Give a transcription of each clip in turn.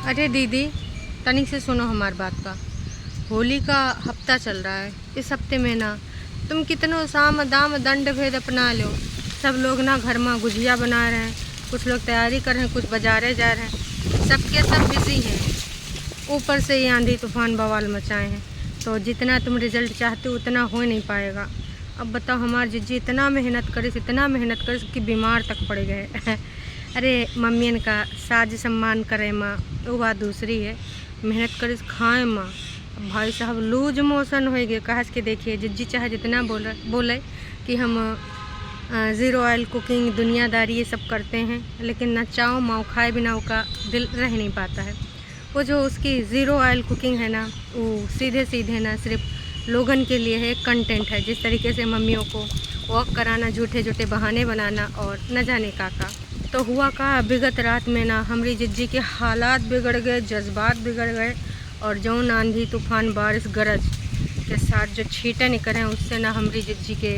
अरे दीदी, तनिक से सुनो हमारी बात का। होली का हफ्ता चल रहा है। इस हफ्ते में ना तुम कितनो साम दाम दंड भेद अपना लो। सब लोग ना घर में गुजिया बना रहे हैं, कुछ लोग तैयारी कर रहे हैं, कुछ बाजारे जा रहे हैं। सबके सब बिजी हैं। ऊपर से ये आंधी तूफान बवाल मचाए हैं, तो जितना तुम रिजल्ट चाहते हो उतना हो नहीं पाएगा। अब बताओ, हमारी जिज्जी इतना मेहनत करे कि बीमार तक पड़ गए। अरे मम्मी का साज सम्मान करे माँ, वो बात दूसरी है। मेहनत करे खाए माँ। अब भाई साहब लूज मोशन हो गए। कहा कि देखिए जिज्जी चाहे जितना बोले कि हम ज़ीरो ऑयल कुकिंग दुनियादारी ये सब करते हैं, लेकिन ना चाव माओ खाए बिना उसका दिल रह नहीं पाता है। वो जो उसकी ज़ीरो ऑयल कुकिंग है ना, वो सीधे सीधे ना सिर्फ लोगन के लिए है, एक कंटेंट है। जिस तरीके से मम्मियों को वॉक कराना, झूठे झूठे बहाने बनाना और न जाने का। तो हुआ का विगत रात में ना हमारी जिज्जी के हालात बिगड़ गए, जज्बात बिगड़ गए। और जौन आंधी तूफान बारिश गरज के साथ जो छींटे निकले उससे ना हमारी जिज्जी के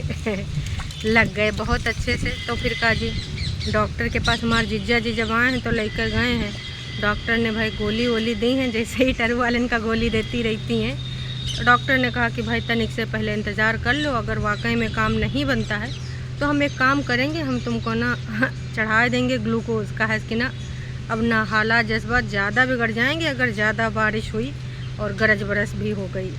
लग गए बहुत अच्छे से। तो फिर का जी डॉक्टर के पास हमारे जिज्जा जी जब आए हैं तो लेकर गए हैं। डॉक्टर ने भाई गोली वोली दी हैं, जैसे ही टरू वालन का गोली देती रहती हैं। तो डॉक्टर ने कहा कि भाई तनिक से पहले इंतज़ार कर लो, अगर वाकई में काम नहीं बनता है तो हम एक काम करेंगे, हम तुमको ना चढ़ा देंगे ग्लूकोज का। है कि ना अब ना हालात जज्बात ज़्यादा बिगड़ जाएंगे अगर ज़्यादा बारिश हुई और गरज बरस भी हो गई।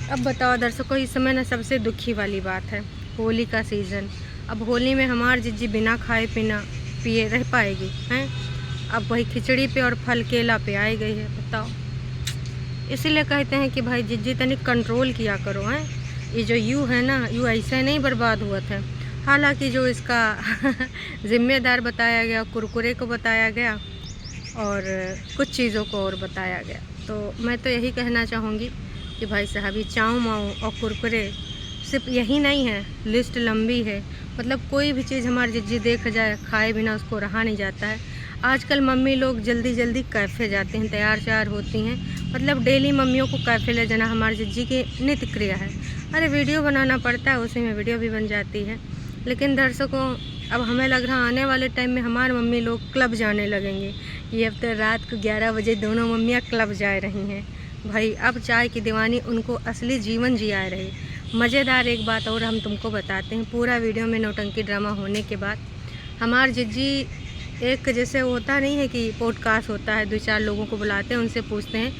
अब बताओ दर्शकों, इस समय ना सबसे दुखी वाली बात है होली का सीज़न। अब होली में हमारी जिज्जी बिना खाए पीना पिए रह पाएगी हैं? अब वही खिचड़ी पे और फल केला पे आई गई है। बताओ, इसीलिए कहते हैं कि भाई जिज्जी तनिक कंट्रोल किया करो हैं। ये जो यू है ना, यू ऐसे नहीं बर्बाद हुआ था। हालांकि जो इसका ज़िम्मेदार बताया गया, कुरकुरे को बताया गया और कुछ चीज़ों को और बताया गया। तो मैं तो यही कहना चाहूँगी कि भाई साहब ये चाऊ माऊ और कुरकुरे सिर्फ यही नहीं है, लिस्ट लंबी है। मतलब कोई भी चीज़ हमारी जिज्जी देख जाए खाए बिना उसको रहा नहीं जाता है। आजकल मम्मी लोग जल्दी जल्दी कैफ़े जाते हैं, तैयार श्यार होती हैं। मतलब डेली मम्मियों को कैफ़े ले जाना हमारी जिज्जी की नित्य क्रिया है। अरे वीडियो बनाना पड़ता है, उसी में वीडियो भी बन जाती है। लेकिन दर्शकों, अब हमें लग रहा आने वाले टाइम में हमारे मम्मी लोग क्लब जाने लगेंगे। ये अब तो रात को 11 बजे दोनों मम्मियाँ क्लब जा रही हैं। भाई अब चाय की दीवानी उनको असली जीवन जिया रही। मज़ेदार एक बात और हम तुमको बताते हैं। पूरा वीडियो में नौटंकी ड्रामा होने के बाद हमारी जिज्जी एक जैसे होता नहीं है कि पॉडकास्ट होता है, 2-4 लोगों को बुलाते हैं, उनसे पूछते हैं।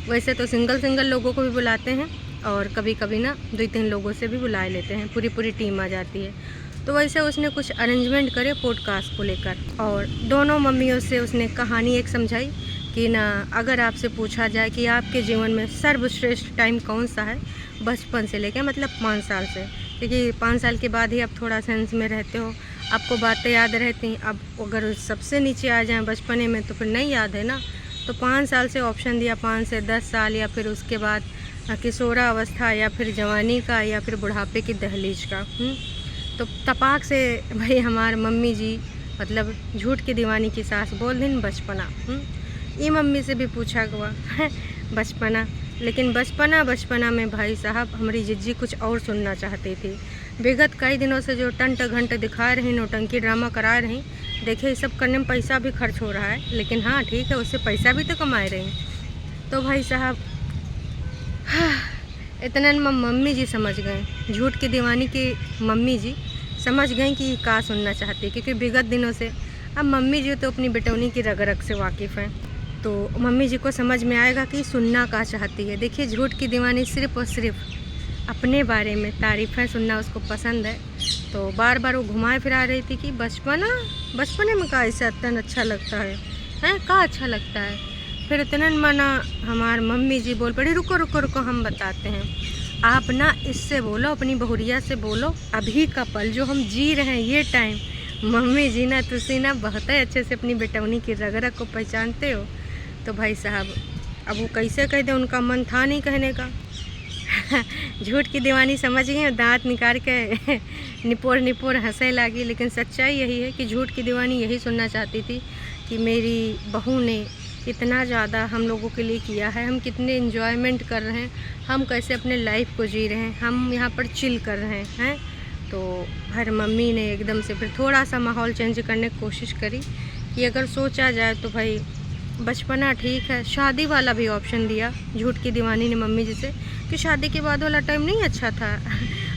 वैसे तो सिंगल लोगों को भी बुलाते हैं और कभी कभी ना 2-3 लोगों से भी बुला लेते हैं, पूरी टीम आ जाती है। तो वैसे उसने कुछ अरेंजमेंट करे पॉडकास्ट को लेकर और दोनों मम्मियों से उसने कहानी एक समझाई कि ना अगर आपसे पूछा जाए कि आपके जीवन में सर्वश्रेष्ठ टाइम कौन सा है, बचपन से लेकर मतलब 5 साल से, क्योंकि 5 साल के बाद ही आप थोड़ा सेंस में रहते हो, आपको बातें याद रहती हैं। अब अगर सबसे नीचे आ जाएँ बचपने में तो फिर नहीं याद है ना। तो 5 साल से ऑप्शन दिया, 5 से 10 साल या फिर उसके बाद किशोरावस्था या फिर जवानी का या फिर बुढ़ापे की दहलीज का। तो तपाक से भाई हमारे मम्मी जी मतलब झूठ की दीवानी की सास बोल दिन बचपना। ये मम्मी से भी पूछा हुआ बचपना, लेकिन बचपना में भाई साहब हमारी जिज्जी कुछ और सुनना चाहती थी। विगत कई दिनों से जो टंट घंट दिखा रही, नौटंकी ड्रामा करा रही, देखिए ये सब करने में पैसा भी खर्च हो रहा है, लेकिन हाँ ठीक है, उससे पैसा भी तो कमाए रही। तो भाई साहब इतने में मम्मी जी समझ गए, झूठ की दीवानी की मम्मी जी समझ गई कि का सुनना चाहती है। क्योंकि विगत दिनों से अब मम्मी जी तो अपनी बेटौनी की रग रग से वाकिफ़ हैं, तो मम्मी जी को समझ में आएगा कि सुनना का चाहती है। देखिए झूठ की दीवानी सिर्फ़ और सिर्फ अपने बारे में तारीफ़ें सुनना उसको पसंद है। तो बार बार वो घुमाए फिरा रही थी कि बचपने में का ऐसा इतना अच्छा लगता है का अच्छा लगता है। फिर इतना मना हमार मम्मी जी बोल पड़ी, रुको हम बताते हैं। आप ना इससे बोलो, अपनी बहुरिया से बोलो, अभी का पल जो हम जी रहे हैं ये टाइम। मम्मी जी ना तुसी ना बहुत ही अच्छे से अपनी बेटौनी की रग रग को पहचानते हो। तो भाई साहब अब वो कैसे कह दे, उनका मन था नहीं कहने का। झूठ की दीवानी समझ गए, दांत निकाल के निपोर हंसे लगी। लेकिन सच्चाई यही है कि झूठ की दीवानी यही सुनना चाहती थी कि मेरी बहू ने कितना ज़्यादा हम लोगों के लिए किया है, हम कितने इन्जॉयमेंट कर रहे हैं, हम कैसे अपने लाइफ को जी रहे हैं, हम यहाँ पर चिल कर रहे हैं। तो हर मम्मी ने एकदम से फिर थोड़ा सा माहौल चेंज करने की कोशिश करी कि अगर सोचा जाए तो भाई बचपना ठीक है, शादी वाला भी ऑप्शन दिया झूठ की दीवानी ने मम्मी जी से कि शादी के बाद वाला टाइम नहीं अच्छा था।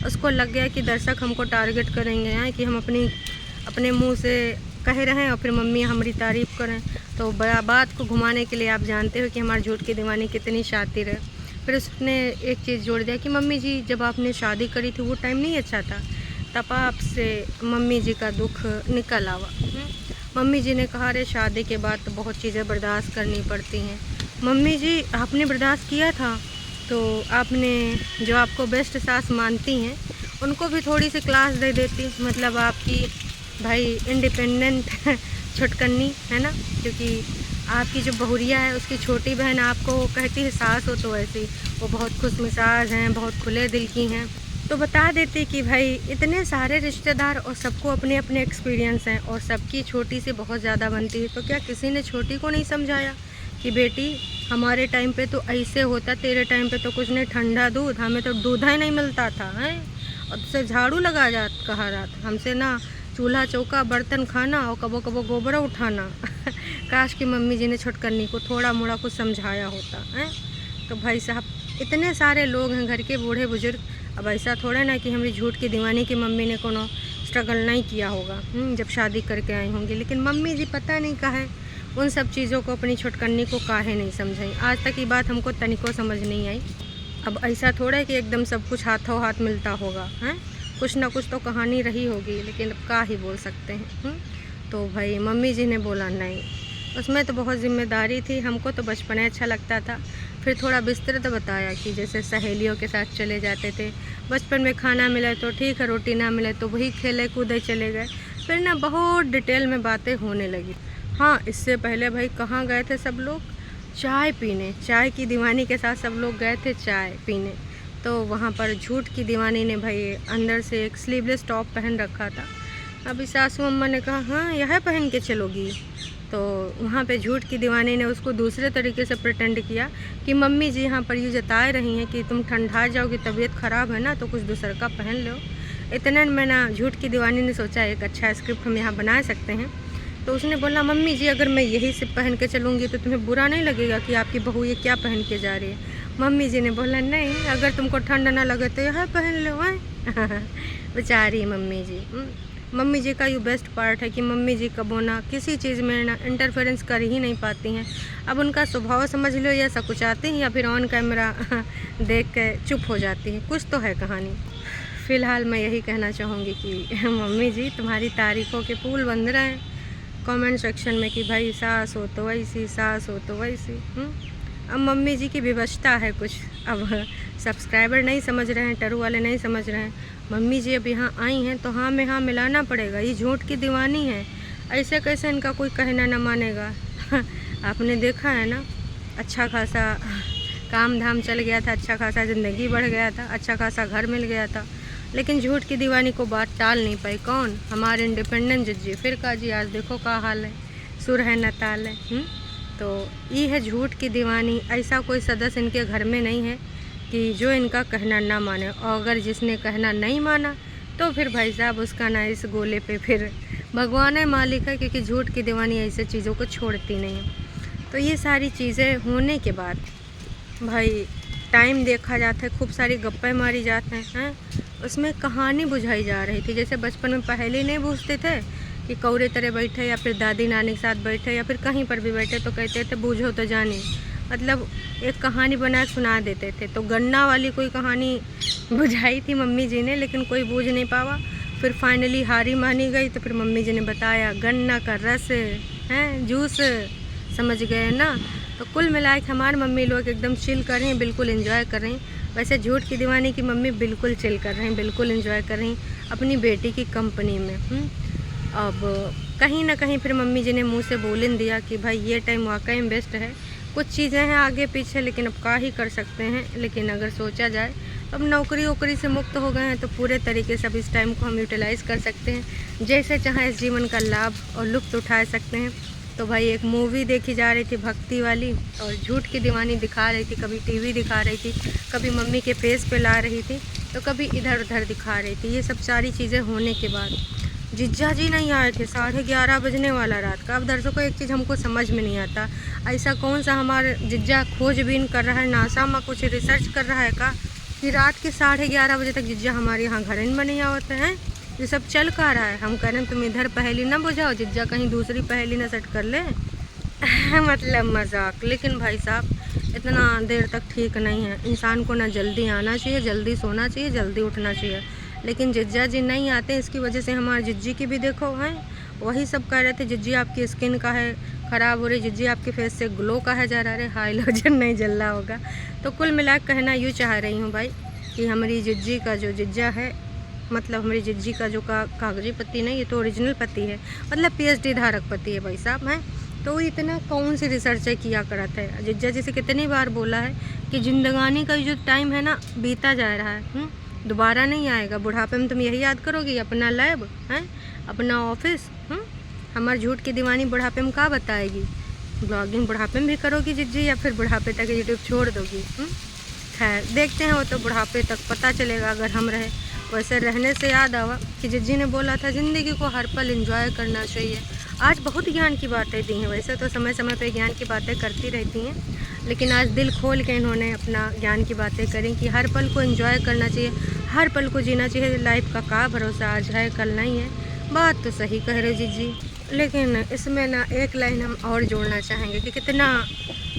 उसको लग गया कि दर्शक हमको टारगेट करेंगे हैं कि हम अपने मुंह से कह रहे हैं और फिर मम्मी हमारी तारीफ़ करें। तो बात को घुमाने के लिए आप जानते हो कि हमारी झूठ की दीवानी कितनी शातिर है। फिर उसने एक चीज़ जोड़ दिया कि मम्मी जी जब आपने शादी करी थी वो टाइम नहीं अच्छा था। तब आपसे मम्मी जी का दुख निकल आवा। मम्मी जी ने कहा अरे शादी के बाद तो बहुत चीज़ें बर्दाश्त करनी पड़ती हैं। मम्मी जी आपने बर्दाश्त किया था तो आपने जो आपको बेस्ट सास मानती हैं उनको भी थोड़ी सी क्लास दे देती, मतलब आपकी भाई इंडिपेंडेंट छुटकन्नी है ना, क्योंकि आपकी जो बहुरिया है उसकी छोटी बहन आपको कहती है सास हो तो ऐसी वो बहुत खुश मिजाज हैं, बहुत खुले दिल की हैं। तो बता देती कि भाई इतने सारे रिश्तेदार और सबको अपने अपने एक्सपीरियंस हैं और सबकी छोटी से बहुत ज़्यादा बनती है। तो क्या किसी ने छोटी को नहीं समझाया कि बेटी हमारे टाइम पे तो ऐसे होता, तेरे टाइम पे तो कुछ नहीं, ठंडा दूध, हमें तो दूध ही नहीं मिलता था हैं, और तुझसे झाड़ू लगा जा कहा रहा था, हमसे ना चूल्हा चौका बर्तन खाना और कबो कबो गोबरा उठाना। काश कि मम्मी जी ने छुटकन्नी को थोड़ा मोड़ा कुछ समझाया होता है। तो भाई साहब इतने सारे लोग हैं घर के बूढ़े बुजुर्ग, अब ऐसा थोड़ा ना कि हमारी झूठ की दीवानी की मम्मी ने कोनो स्ट्रगल नहीं किया होगा जब शादी करके आई होंगी। लेकिन मम्मी जी पता नहीं काहे उन सब चीज़ों को अपनी छुटकन्नी को काहे नहीं समझाई। आज तक ये बात हमको तनिको समझ नहीं आई। अब ऐसा थोड़ा है कि एकदम सब कुछ हाथों हाथ मिलता होगा हैं, कुछ ना कुछ तो कहानी रही होगी, लेकिन अब क्या ही बोल सकते हैं। तो भाई मम्मी जी ने बोला नहीं, उसमें तो बहुत ज़िम्मेदारी थी, हमको तो बचपन अच्छा लगता था। फिर थोड़ा विस्तृत बताया कि जैसे सहेलियों के साथ चले जाते थे, बचपन में खाना मिले तो ठीक है, रोटी ना मिले तो वही खेले कूदे चले गए। फिर ना बहुत डिटेल में बातें होने लगी। हाँ, इससे पहले भाई कहाँ गए थे सब लोग, चाय पीने, चाय की दीवानी के साथ सब लोग गए थे चाय पीने। तो वहाँ पर झूठ की दीवानी ने भाई अंदर से एक स्लीवलेस टॉप पहन रखा था। अभी सासू अम्मा ने कहा हाँ यह पहन के चलोगी, तो वहाँ पे झूठ की दीवानी ने उसको दूसरे तरीके से प्रिटेंड किया कि मम्मी जी यहाँ पर ये जता रही हैं कि तुम ठंडा जाओगी, तबीयत ख़राब है ना, तो कुछ दूसरा का पहन लो। इतने में ना झूठ की दीवानी ने सोचा एक अच्छा स्क्रिप्ट हम यहाँ बना सकते हैं। तो उसने बोला मम्मी जी अगर मैं यही से पहन के चलूँगी तो तुम्हें बुरा नहीं लगेगा कि आपकी बहू ये क्या पहन के जा रही है। मम्मी जी ने बोला नहीं, अगर तुमको ठंड ना लगे तो यह पहन लो हैं। बेचारी मम्मी जी। मम्मी जी का ये बेस्ट पार्ट है कि मम्मी जी कबो ना किसी चीज़ में ना इंटरफेरेंस कर ही नहीं पाती हैं। अब उनका स्वभाव समझ लो या सकुचाती हैं या फिर ऑन कैमरा देख के चुप हो जाती हैं, कुछ तो है कहानी। फ़िलहाल मैं यही कहना चाहूँगी कि मम्मी जी तुम्हारी तारीफ़ों के पुल बंद रहे हैं कमेंट सेक्शन में कि भाई सास हो तो वैसी, सास हो तो वैसी। अब मम्मी जी की विवशता है कुछ, अब सब्सक्राइबर नहीं समझ रहे हैं, टरू वाले नहीं समझ रहे हैं। मम्मी जी अब यहाँ आई हैं तो हाँ में हाँ मिलाना पड़ेगा, ये झूठ की दीवानी है, ऐसे कैसे इनका कोई कहना ना मानेगा। आपने देखा है ना, अच्छा खासा काम धाम चल गया था, अच्छा खासा ज़िंदगी बढ़ गया था, अच्छा खासा घर मिल गया था, लेकिन झूठ की दीवानी को बात टाल नहीं पाई। कौन? हमारे इंडिपेंडेंट जज्जी। फिर का जी आज देखो का हाल है, सुर है न ताल है। तो ये है झूठ की दीवानी। ऐसा कोई सदस्य इनके घर में नहीं है कि जो इनका कहना ना माने, और अगर जिसने कहना नहीं माना तो फिर भाई साहब उसका ना इस गोले पे फिर भगवान है मालिक है, क्योंकि झूठ की दीवानी ऐसे चीज़ों को छोड़ती नहीं है। तो ये सारी चीज़ें होने के बाद भाई टाइम देखा जाता है, खूब सारी गप्पे मारी जाते हैं, उसमें कहानी बुझाई जा रही थी। जैसे बचपन में पहले नहीं बूझते थे कि कौरे तरह बैठे या फिर दादी नानी के साथ बैठे या फिर कहीं पर भी बैठे तो कहते थे बूझो तो जाने, मतलब एक कहानी बना सुना देते थे। तो गन्ना वाली कोई कहानी बुझाई थी मम्मी जी ने, लेकिन कोई बूझ नहीं पावा। फिर फाइनली हारी मानी गई तो फिर मम्मी जी ने बताया गन्ना का रस है, जूस, समझ गए ना। तो कुल मिला के हमारे मम्मी लोग एकदम चिल कर रहे हैं, बिल्कुल एंजॉय कर रहे हैं। वैसे झूठ की दीवानी की मम्मी बिल्कुल चिल कर रहे हैं, बिल्कुल एंजॉय कर रही हैं अपनी बेटी की कंपनी में। अब कहीं ना कहीं फिर मम्मी जी ने मुंह से बोल दिया कि भाई ये टाइम वाकई में बेस्ट है। कुछ चीज़ें हैं आगे पीछे, लेकिन अब क्या ही कर सकते हैं। लेकिन अगर सोचा जाए अब नौकरी वोकरी से मुक्त हो गए हैं तो पूरे तरीके से अब इस टाइम को हम यूटिलाइज़ कर सकते हैं, जैसे चाहे इस जीवन का लाभ और लुत्फ़ उठा सकते हैं। तो भाई एक मूवी देखी जा रही थी भक्ति वाली, और झूठ की दीवानी दिखा रही थी, कभी टीवी दिखा रही थी, कभी मम्मी के फेस पे ला रही थी, तो कभी इधर उधर दिखा रही थी। ये सब सारी चीज़ें होने के बाद जिज्जा जी नहीं आए थे, 11:30 बजने वाला रात का। अब दर्शकों एक चीज़ हमको समझ में नहीं आता, ऐसा कौन सा हमारा जिज्जा खोजबीन कर रहा है, नासा में कुछ रिसर्च कर रहा है का कि रात के 11:30 बजे तक जिज्जा हमारे यहाँ घर में नहीं आवते हैं। ये सब चल का रहा है। हम कह रहे हैं तुम इधर पहेली ना बुझाओ, जिज्जा कहीं दूसरी पहेली ना सेट कर ले। मतलब मजाक। लेकिन भाई साहब इतना देर तक ठीक नहीं है। इंसान को ना जल्दी आना चाहिए, जल्दी सोना चाहिए, जल्दी उठना चाहिए। लेकिन जिज्जा जी नहीं आते, इसकी वजह से हमारे जिज्जी की भी देखो हैं, वही सब कह रहे थे जिज्जी आपकी स्किन का है ख़राब हो रही, जिज्जी आपके फेस से ग्लो का है जा रहा है, हाइलोजन नहीं जल रहा होगा। तो कुल मिला कहना यूँ चाह रही हूँ भाई कि हमारी जिज्जी का जो जिज्जा है, मतलब हमारी जिज्जी का जो कागजी पति नहीं, ये तो ओरिजिनल पति है, मतलब PhD धारक पति है भाई साहब हैं। तो इतना कौन सी रिसर्च किया करता है। जिज्जा जी से कितनी बार बोला है कि जिंदगानी का जो टाइम है ना बीता जा रहा है, दोबारा नहीं आएगा। बुढ़ापे में तुम यही याद करोगी, अपना लैब हैं, अपना ऑफिस। हमारी झूठ की दीवानी बुढ़ापे में क्या बताएगी। ब्लॉगिंग बुढ़ापे में भी करोगी जिज्जी, या फिर बुढ़ापे तक यूट्यूब छोड़ दोगी। खैर देखते हैं, वो तो बुढ़ापे तक पता चलेगा अगर हम रहे। वैसे रहने से याद आवा कि जिज्जी ने बोला था ज़िंदगी को हर पल एंजॉय करना चाहिए। आज बहुत ज्ञान की बातें दी हैं, वैसे तो समय समय पे ज्ञान की बातें करती रहती हैं, लेकिन आज दिल खोल के इन्होंने अपना ज्ञान की बातें करी कि हर पल को एंजॉय करना चाहिए, हर पल को जीना चाहिए। लाइफ का भरोसा, आज है कल नहीं है। बात तो सही कह रहे जिज्जी, लेकिन इसमें ना एक लाइन हम और जोड़ना चाहेंगे कि कितना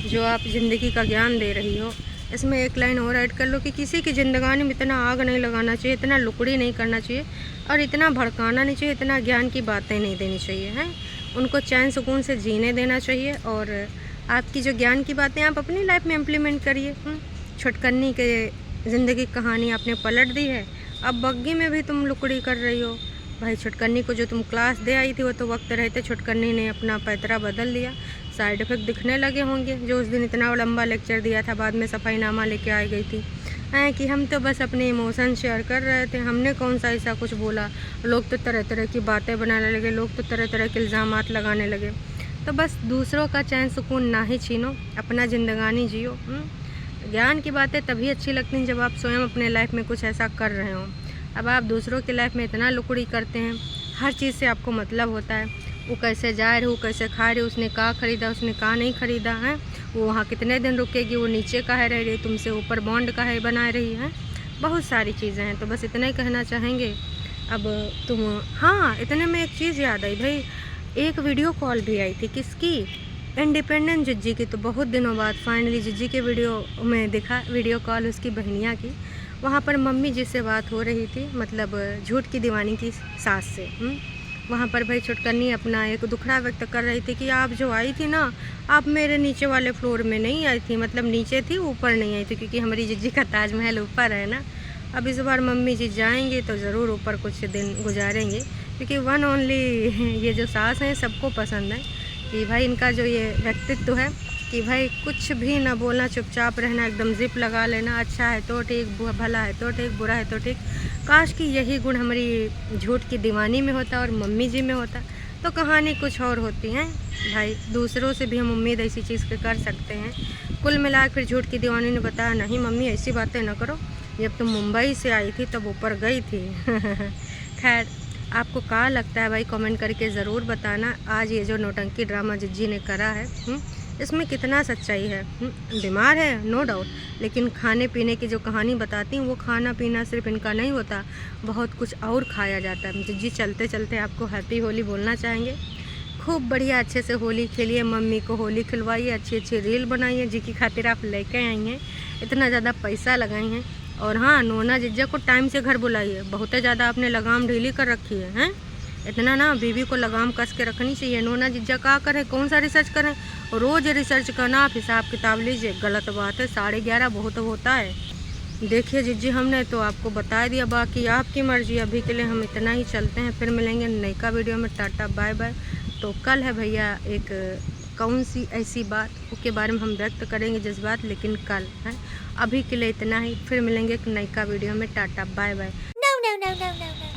जो आप ज़िंदगी का ज्ञान दे रही हो, इसमें एक लाइन और ऐड कर लो कि किसी की ज़िंदगानी में इतना आग नहीं लगाना चाहिए, इतना लुकड़ी नहीं करना चाहिए, और इतना भड़काना नहीं चाहिए, इतना ज्ञान की बातें नहीं देनी चाहिए हैं। उनको चैन सुकून से जीने देना चाहिए। और आपकी जो ज्ञान की बातें आप अपनी लाइफ में इम्प्लीमेंट करिए। छुटकन्नी के ज़िंदगी की कहानी आपने पलट दी है, अब बग्गी में भी तुम लुकड़ी कर रही हो। भाई छुटकन्नी को जो तुम क्लास दे आई थी, वो तो वक्त रहते छुटकन्नी ने अपना पैतरा बदल लिया। साइड इफ़ेक्ट दिखने लगे होंगे, जो उस दिन इतना लंबा लेक्चर दिया था, बाद में सफाईनामा लेके आई गई थी कि हम तो बस अपने इमोशन शेयर कर रहे थे, हमने कौन सा ऐसा कुछ बोला। लोग तो तरह तरह की बातें बनाने लगे, लोग तो तरह तरह के इल्ज़ामात लगाने लगे। तो बस दूसरों का चैन सुकून ना ही छीनो, अपना ज़िंदगानी जियो। ज्ञान की बातें तभी अच्छी लगती हैं जब आप स्वयं अपने लाइफ में कुछ ऐसा कर रहे हो। अब आप दूसरों की लाइफ में इतना लुकड़ी करते हैं, हर चीज़ से आपको मतलब होता है। वो कैसे जा रही, वो कैसे खा रही, उसने कहाँ ख़रीदा, उसने कहाँ नहीं ख़रीदा है, वो वहाँ कितने दिन रुकेगी, वो नीचे का है रह रही, तुमसे ऊपर बॉन्ड का है बना रही है, बहुत सारी चीज़ें हैं। तो बस इतना ही कहना चाहेंगे। अब तुम, हाँ इतने में एक चीज़ याद आई भाई, एक वीडियो कॉल भी आई थी, किसकी, इंडिपेंडेंट जिज्जी की। तो बहुत दिनों बाद फाइनली जिज्जी के वीडियो में दिखा वीडियो कॉल उसकी बहनिया की। वहाँ पर मम्मी जी से बात हो रही थी, मतलब झूठ की दीवानी की सास से। वहाँ पर भाई छुटकन्नी अपना एक दुखड़ा व्यक्त कर रही थी कि आप जो आई थी ना, आप मेरे नीचे वाले फ्लोर में नहीं आई थी, मतलब नीचे थी ऊपर नहीं आई थी, क्योंकि हमारी जिज्जी का ताजमहल ऊपर है ना। अब इस बार मम्मी जी जाएंगे तो ज़रूर ऊपर कुछ दिन गुजारेंगे, क्योंकि वन ओनली ये जो सास हैं सबको पसंद है कि भाई इनका जो ये व्यक्तित्व है कि भाई कुछ भी ना बोलना, चुपचाप रहना, एकदम जिप लगा लेना, अच्छा है तो ठीक, भला है तो ठीक, बुरा है तो ठीक। काश कि यही गुण हमारी झूठ की दीवानी में होता और मम्मी जी में होता, तो कहानी कुछ और होती है भाई। दूसरों से भी हम उम्मीद ऐसी चीज़ के कर सकते हैं। कुल मिलाकर फिर झूठ की दीवानी ने बताया, नहीं मम्मी ऐसी बातें ना करो, जब तुम मुंबई से आई थी तब ऊपर गई थी। खैर आपको क्या लगता है भाई, कमेंट करके ज़रूर बताना। आज ये जो नौटंकी ड्रामा जिज्जी ने करा है, इसमें कितना सच्चाई है। बीमार है नो डाउट, लेकिन खाने पीने की जो कहानी बताती हूँ, वो खाना पीना सिर्फ इनका नहीं होता, बहुत कुछ और खाया जाता है। जिज्जी चलते चलते आपको हैप्पी होली बोलना चाहेंगे। खूब बढ़िया अच्छे से होली खेलिए, मम्मी को होली खिलवाइए, अच्छी अच्छी रील बनाइए, जी की खातिर आप लेके आई हैं, इतना ज़्यादा पैसा लगाई हैं। और हाँ, नोना जिज्जा को टाइम से घर बुलाइए, बहुत ज़्यादा आपने लगाम ढीली कर रखी है हैं। इतना ना बीवी को लगाम कस के रखनी चाहिए। नोना जिज्जा क्या करें, कौन सा रिसर्च करें, रोज़ रिसर्च करना, आप हिसाब किताब लीजिए, गलत बात है। 11:30 बहुत होता है। देखिए जिज्जी, हमने तो आपको बता दिया, बाकी आपकी मर्ज़ी। अभी के लिए हम इतना ही चलते हैं, फिर मिलेंगे नयका वीडियो में। Tata bye bye. तो कल है भैया एक कौन सी ऐसी बात, उसके बारे में हम व्यक्त करेंगे जज्बात, लेकिन कल है। अभी के लिए इतना ही, फिर मिलेंगे एक नयका वीडियो में। Tata bye bye.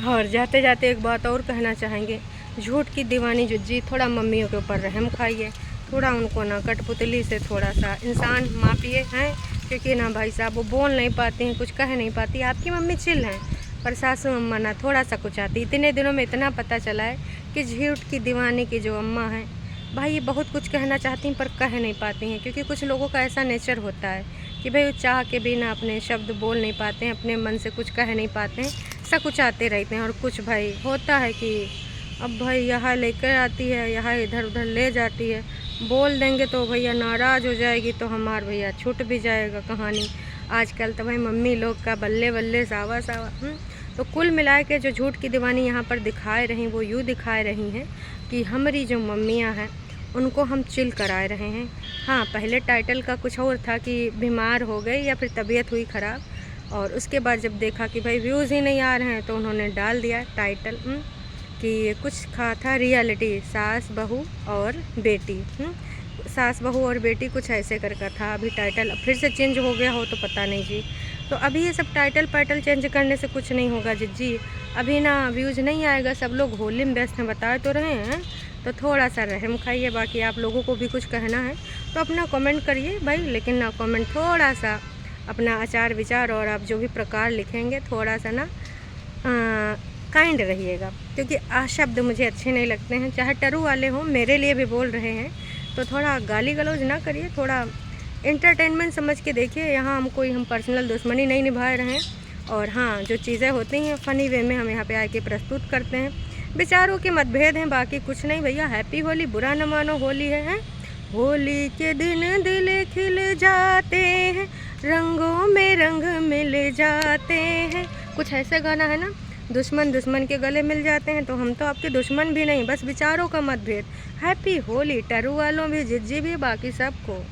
और जाते जाते एक बात और कहना चाहेंगे, झूठ की दीवानी जिज्जी, थोड़ा मम्मियों के ऊपर रहम खाइए, थोड़ा उनको ना कठपुतली से थोड़ा सा इंसान मापिए हैं, क्योंकि ना भाई साहब वो बोल नहीं पाती हैं, कुछ कह नहीं पाती। आपकी मम्मी चिल हैं, पर सासू अम्मा ना थोड़ा सा कुछ आती। इतने दिनों में इतना पता चला है कि झूठ की दीवानी की जो अम्मा हैं भाई, ये बहुत कुछ कहना चाहती हैं पर कह नहीं पाती हैं, क्योंकि कुछ लोगों का ऐसा नेचर होता है कि भाई वो चाह के भी ना अपने शब्द बोल नहीं पाते हैं, अपने मन से कुछ कह नहीं पाते हैं, सकुचाते रहते हैं। और कुछ भाई होता है कि अब भाई यहाँ लेकर आती है, यहाँ इधर उधर ले जाती है, बोल देंगे तो भैया नाराज़ हो जाएगी, तो हमार भैया छूट भी जाएगा कहानी। आजकल तो भाई मम्मी लोग का बल्ले बल्ले सावा सावा। तो कुल मिला के जो झूठ की दीवानी यहाँ पर दिखाए रही, वो यूँ दिखाए रही हैं कि हमारी जो मम्मियाँ हैं उनको हम चिल कराए रहे हैं। हाँ, पहले टाइटल का कुछ और था कि बीमार हो गई या फिर तबीयत हुई ख़राब, और उसके बाद जब देखा कि भाई व्यूज़ ही नहीं आ रहे हैं तो उन्होंने डाल दिया टाइटल कि कुछ था रियलिटी सास बहू और बेटी। सास बहू और बेटी कुछ ऐसे करके था। अभी टाइटल अब फिर से चेंज हो गया हो तो पता नहीं जी। तो अभी ये सब टाइटल चेंज करने से कुछ नहीं होगा जी। अभी ना व्यूज़ नहीं आएगा, सब लोग होली में व्यस्त हैं, बता तो रहे हैं। तो थोड़ा सा रहम खाइए। बाकी आप लोगों को भी कुछ कहना है तो अपना कमेंट करिए भाई, लेकिन ना कमेंट थोड़ा सा अपना आचार विचार और आप जो भी प्रकार लिखेंगे थोड़ा सा ना काइंड रहिएगा, क्योंकि शब्द मुझे अच्छे नहीं लगते हैं। चाहे टरू वाले हों, मेरे लिए भी बोल रहे हैं तो थोड़ा गाली गलौज ना करिए, थोड़ा एंटरटेनमेंट समझ के देखिए। यहाँ हम पर्सनल दुश्मनी नहीं निभा रहे हैं। और हाँ, जो चीज़ें होती हैं फ़नी वे में हम यहाँ पे आके प्रस्तुत करते हैं। विचारों के मतभेद हैं, बाकी कुछ नहीं भैया। हैप्पी होली, बुरा न मानो, होली है। होली के दिन दिल खिल जाते हैं, रंगों में रंग मिल जाते हैं। कुछ ऐसे गाना है ना, दुश्मन के गले मिल जाते हैं। तो हम तो आपके दुश्मन भी नहीं, बस विचारों का मतभेद। हैप्पी होली टरू वालों भी, जिज्जी भी, बाकी सबको।